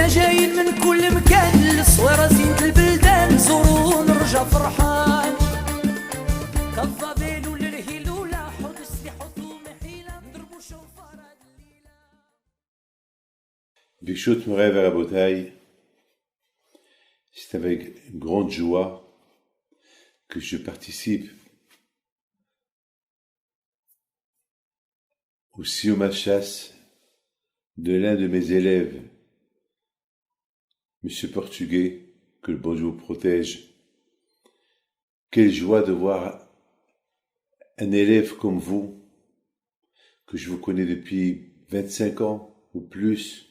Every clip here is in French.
حنا جايين من كل مكان للصويرة زينة البلدان زورو ونرجع فرحان كالضبيل وللهيلولة حط سلاح حطو محيلة نضربو شوفارة الليلة. Bishut Morev Rabotai, c'est avec grande joie que je participe au Siyum HaShas de l'un de mes élèves, Monsieur Portugais, que le bon Dieu vous protège. Quelle joie de voir un élève comme vous, que je vous connais depuis 25 ans ou plus,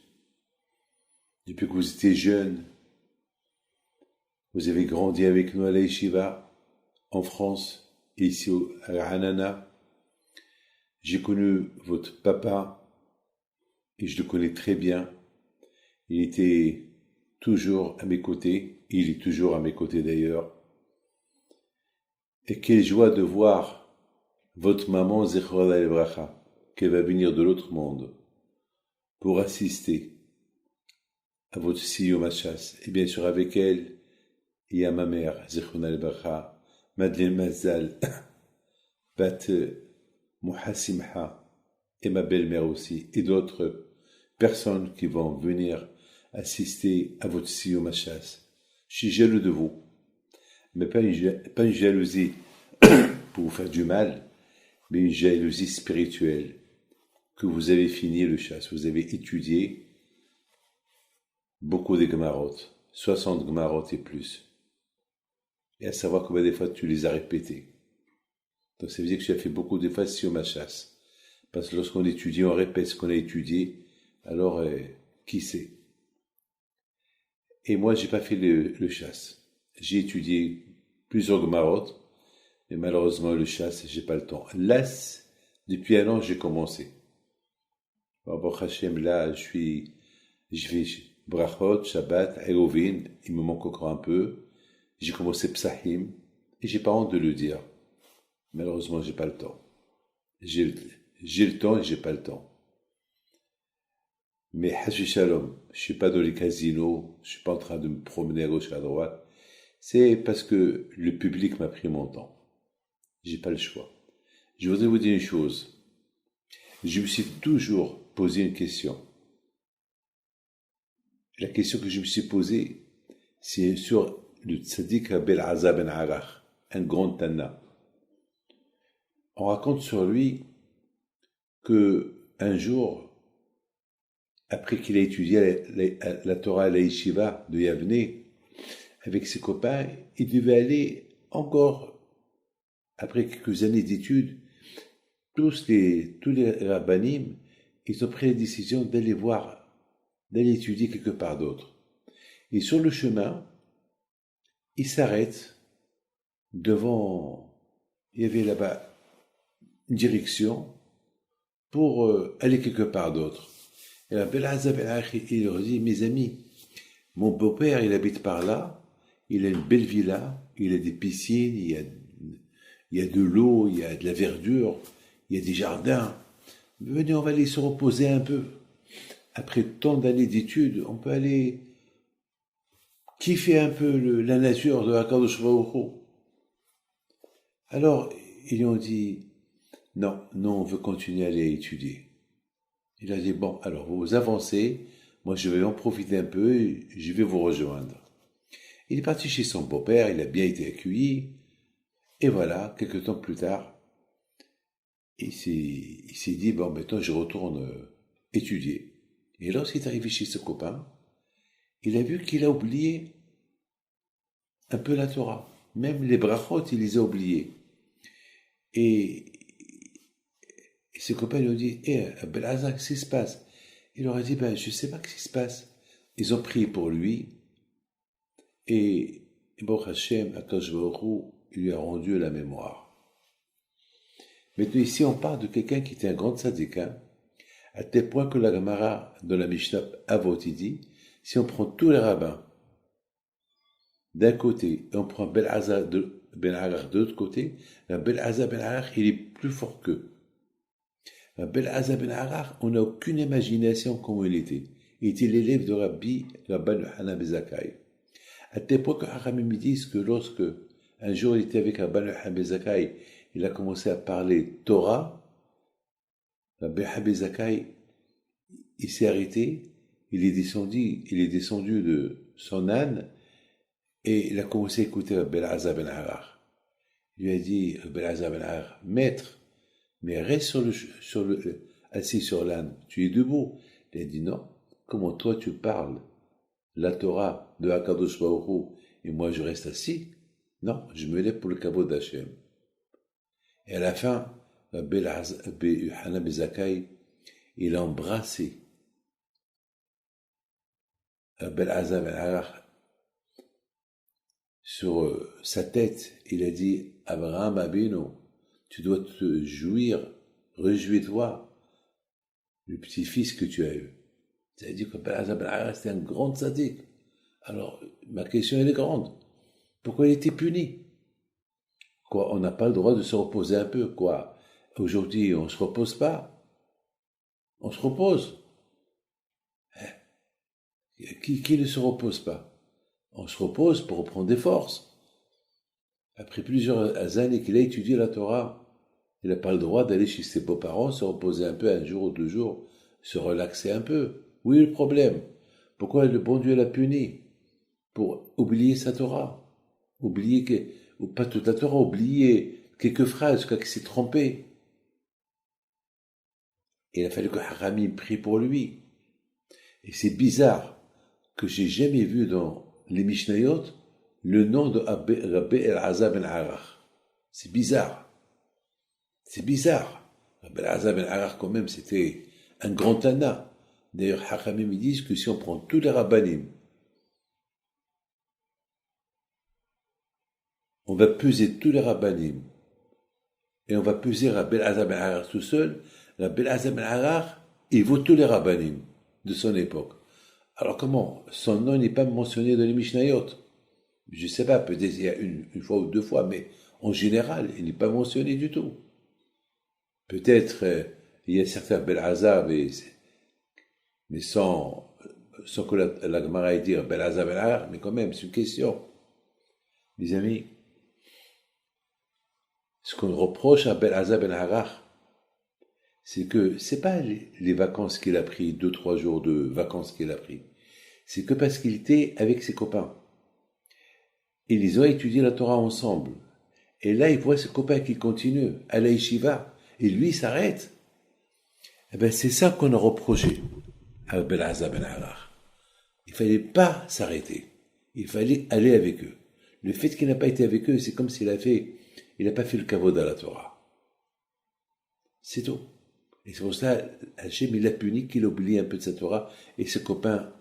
depuis que vous étiez jeune. Vous avez grandi avec nous à la Yeshiva, en France, et ici à Hanana. J'ai connu votre papa, et je le connais très bien. Il était toujours à mes côtés, il est toujours à mes côtés d'ailleurs. Et quelle joie de voir votre maman Zechora Evracha, qu'elle va venir de l'autre monde, pour assister à votre Siyum HaShas. Et bien sûr avec elle, il y a ma mère, Zechora Evracha, Madeleine Mazal, Bat Mouhassimha, et ma belle-mère aussi, et d'autres personnes qui vont venir assister à votre Siyum HaShas. Je suis jaloux de vous, mais pas une jalousie pour vous faire du mal, mais une jalousie spirituelle, que vous avez fini le chasse, vous avez étudié beaucoup de Gemarot, 60 Gemarot et plus, et à savoir combien des fois tu les as répétés. Donc ça veut dire que tu as fait beaucoup de fois Siyum HaShas. Parce que lorsqu'on étudie, on répète ce qu'on a étudié, alors qui sait? Et moi, j'ai pas fait le chasse. J'ai étudié plusieurs Gemarot, mais malheureusement, le chasse, j'ai pas le temps. Là, depuis un an, j'ai commencé. Baruch Hashem, là, je fais Brachot, Shabbat, Erovin, il me manque encore un peu. J'ai commencé Psahim, et j'ai pas honte de le dire. Malheureusement, j'ai pas le temps. J'ai le temps et j'ai pas le temps. Mais Hashem Shalom, je suis pas dans les casinos, je suis pas en train de me promener à gauche et à droite. C'est parce que le public m'a pris mon temps. J'ai pas le choix. Je voudrais vous dire une chose. Je me suis toujours posé une question. La question que je me suis posée, c'est sur le tzaddik Rabbi Elazar ben Arach, un grand Tana. On raconte sur lui que un jour, après qu'il a étudié la Torah à la Yeshiva de Yavne, avec ses copains, il devait aller encore, après quelques années d'études, tous les rabbanim, ils ont pris la décision d'aller étudier quelque part d'autre. Et sur le chemin, ils s'arrêtent devant, il y avait là-bas une direction pour aller quelque part d'autre. Et la Rabbi Elazar ben Arach, il leur dit, mes amis, mon beau-père, il habite par là, il a une belle villa, il a des piscines, il y a de l'eau, il y a de la verdure, il y a des jardins. Venez, on va aller se reposer un peu. Après tant d'années d'études, on peut aller kiffer un peu la nature de HaKadosh Baruch Hu. Alors, ils lui ont dit, non, on veut continuer à aller étudier. Il a dit, bon, alors vous avancez, moi je vais en profiter un peu et je vais vous rejoindre. Il est parti chez son beau-père, il a bien été accueilli, et voilà, quelques temps plus tard, il s'est dit, bon, maintenant je retourne étudier. Et lorsqu'il est arrivé chez ce copain, il a vu qu'il a oublié un peu la Torah. Même les brachot, il les a oubliés. Et ses copains lui ont dit, Rabbi Elazar, qu'est-ce qui se passe? Il leur a dit, je sais pas ce qui se passe. Ils ont prié pour lui, et Baruch Hashem, HaKadosh Baruch Hu, il lui a rendu la mémoire. Maintenant ici, on parle de quelqu'un qui était un grand tzaddik, à tel point que la Gemara de la Mishnah Avot, il dit, si on prend tous les rabbins d'un côté, et on prend Ben Elazar ben Arach de l'autre côté, Rabbi Elazar ben Arach, il est plus fort qu'eux. Rabbi Elazar ben Arach, on n'a aucune imagination comment il était. Il était l'élève de Rabban Yochanan ben Zakkai. À tel point que Hachamim me disent que lorsque un jour il était avec Rabban Yochanan ben Zakkai, il a commencé à parler Torah, Rabban Yochanan ben Zakkai, il s'est arrêté, il est descendu de son âne et il a commencé à écouter Rabbi Elazar ben Harar. Il lui a dit, Rabbi Elazar ben Harar, maître, mais reste assis sur l'âne, tu es debout. Il a dit non, comment toi tu parles la Torah de Hakadosh Baruch Hu et moi je reste assis? Non, je me lève pour le kavod d'Hachem. Et à la fin, Rabbi Yochanan ben Zakkai, il a embrassé Rabbi Elazar ben Harar sur sa tête. Il a dit, Abraham Abinu, tu dois te réjouis-toi, le petit-fils que tu as eu. C'est-à-dire que Rabbi Elazar ben Harar, c'était un grand tzaddik. Alors, ma question, elle est grande. Pourquoi il était puni? Quoi, on n'a pas le droit de se reposer un peu, quoi. Aujourd'hui, on ne se repose pas. On se repose. Qui ne se repose pas? On se repose pour reprendre des forces. Après plusieurs années qu'il a étudié la Torah, il n'a pas le droit d'aller chez ses beaux-parents, se reposer un peu, un jour ou 2 jours, se relaxer un peu. Oui, le problème. Pourquoi le bon Dieu l'a puni? Pour oublier sa Torah. Ou pas toute la Torah, oublier quelques phrases, quoi qu'il s'est trompé. Il a fallu que Haramim prie pour lui. Et c'est bizarre que j'ai jamais vu dans les Mishnayot le nom de Rabbi Elazar ben Harar. C'est bizarre. C'est bizarre. Rabbi Elazar ben Harar, quand même, c'était un grand Tana. D'ailleurs, Hakamim me disent que si on prend tous les Rabbanim, on va peser tous les Rabbanim, et on va peser Rabbi Elazar ben Harar tout seul, Rabbi Elazar ben Harar, il vaut tous les Rabbanim de son époque. Alors comment? Son nom n'est pas mentionné dans les Mishnayot. Je ne sais pas, peut-être il y a une fois ou 2 fois, mais en général, il n'est pas mentionné du tout. Peut-être il y a certains Rabbi Elazar, mais sans que la Gemara ait dit Rabbi Elazar ben Harar, mais quand même, c'est une question. Mes amis, ce qu'on reproche à Rabbi Elazar ben Harar, c'est que c'est pas les vacances qu'il a pris, 2-3 jours de vacances qu'il a pris. C'est que parce qu'il était avec ses copains. Et ils ont étudié la Torah ensemble. Et là, il voit ses copains qui continuent à la yeshiva. Et lui, il s'arrête. Eh bien, c'est ça qu'on a reproché à Rabbi Elazar ben Harar. Il fallait pas s'arrêter. Il fallait aller avec eux. Le fait qu'il n'a pas été avec eux, c'est comme s'il n'a pas fait le kavod à la Torah. C'est tout. Et c'est pour ça, Hachem, il a puni qu'il a oublié un peu de sa Torah, et ses copains,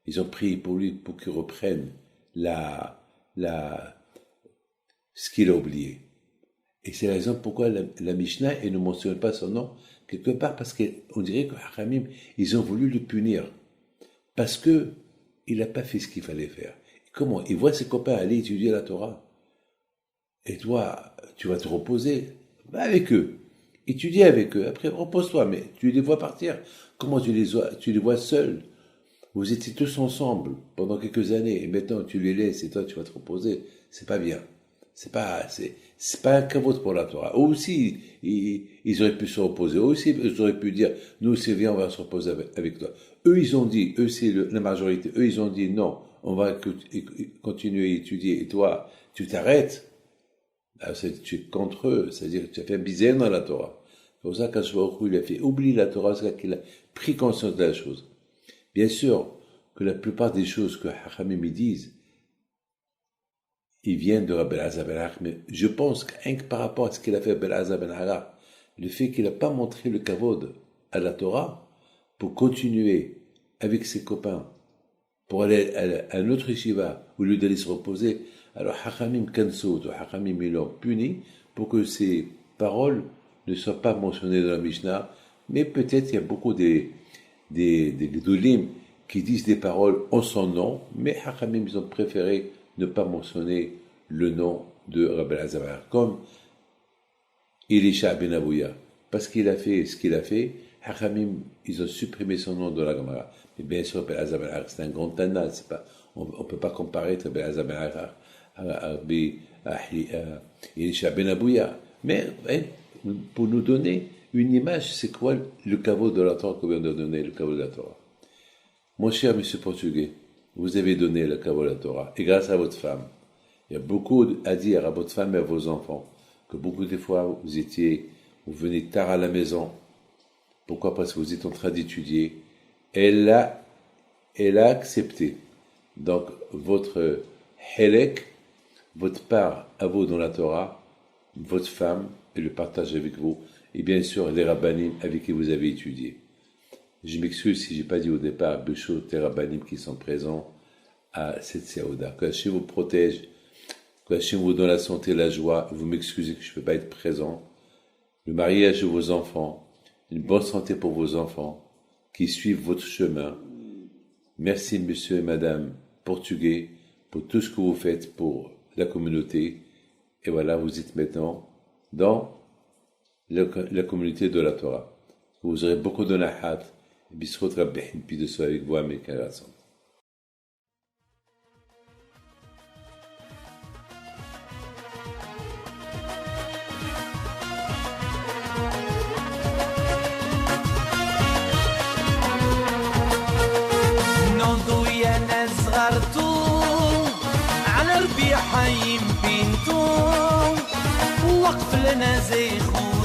ils ont prié pour lui, pour qu'il reprenne ce qu'il a oublié. Et c'est la raison pourquoi la Mishnah, elle ne mentionne pas son nom, quelque part, parce qu'on dirait que Hachamim, ils ont voulu le punir. Parce que, il n'a pas fait ce qu'il fallait faire. Et comment? Il voit ses copains aller étudier la Torah. Et toi, tu vas te reposer. Va avec eux. Étudie avec eux, après repose-toi, mais tu les vois partir. Comment tu les vois seuls? Vous étiez tous ensemble pendant quelques années, et maintenant tu les laisses et toi tu vas te reposer. C'est pas bien. C'est pas un kavod pour la Torah. Eux aussi, ils auraient pu se reposer. Eux aussi, ils auraient pu dire, nous c'est bien, on va se reposer avec toi. Eux, ils ont dit, eux c'est la majorité, eux ils ont dit non, on va continuer à étudier, et toi, tu t'arrêtes. Tu es contre eux, c'est-à-dire que tu as fait un bizaine dans la Torah. C'est pour ça qu'Hashem lui a fait oublier la Torah, c'est qu'il a pris conscience de la chose. Bien sûr que la plupart des choses que Hachamim disent, ils viennent de Rabbi Elazar ben Harar, mais je pense que par rapport à ce qu'il a fait Rabbi Elazar ben Harar, le fait qu'il n'a pas montré le kavod à la Torah pour continuer avec ses copains, pour aller à un autre yeshiva, au lieu d'aller se reposer, alors Hachamim Kansout, Hachamim ils l'ont puni pour que ces paroles ne soient pas mentionnées dans la Mishnah, mais peut-être il y a beaucoup des Gedolim qui disent des paroles en son nom, mais Hachamim ils ont préféré ne pas mentionner le nom de Rabbi Elazar ben Harar, comme Elisha ben Avouya, parce qu'il a fait ce qu'il a fait, Hachamim ils ont supprimé son nom de la Gemara. Et bien sûr, Belazar Ben Arar, c'est un grand Tana. On ne peut pas comparer Belazar Ben Arar à Elisha Ben Abouya. Mais pour nous donner une image, c'est quoi le caveau de la Torah qu'on vient de donner, le caveau de la Torah. Mon cher monsieur portugais, vous avez donné le caveau de la Torah, et grâce à votre femme. Il y a beaucoup à dire à votre femme et à vos enfants, que beaucoup de fois vous venez tard à la maison. Pourquoi? Parce que vous êtes en train d'étudier. Elle a accepté. Donc, votre helek, votre part à vous dans la Torah, votre femme, et le partage avec vous, et bien sûr les rabbanim avec qui vous avez étudié. Je m'excuse si j'ai pas dit au départ, Béchot, les rabbanim qui sont présents à cette séouda. Que Hachem vous protège, que Hachem vous donne la santé et la joie. Vous m'excusez que je ne peux pas être présent. Le mariage de vos enfants, une bonne santé pour vos enfants, qui suivent votre chemin. Merci monsieur et madame portugais pour tout ce que vous faites pour la communauté. Et voilà, vous êtes maintenant dans la communauté de la Torah. Vous aurez beaucoup de nahat, et bisrot rabbi, puis de soi avec vous, mes camarades. على ربيع حيم بنتو وقف لنا زي خو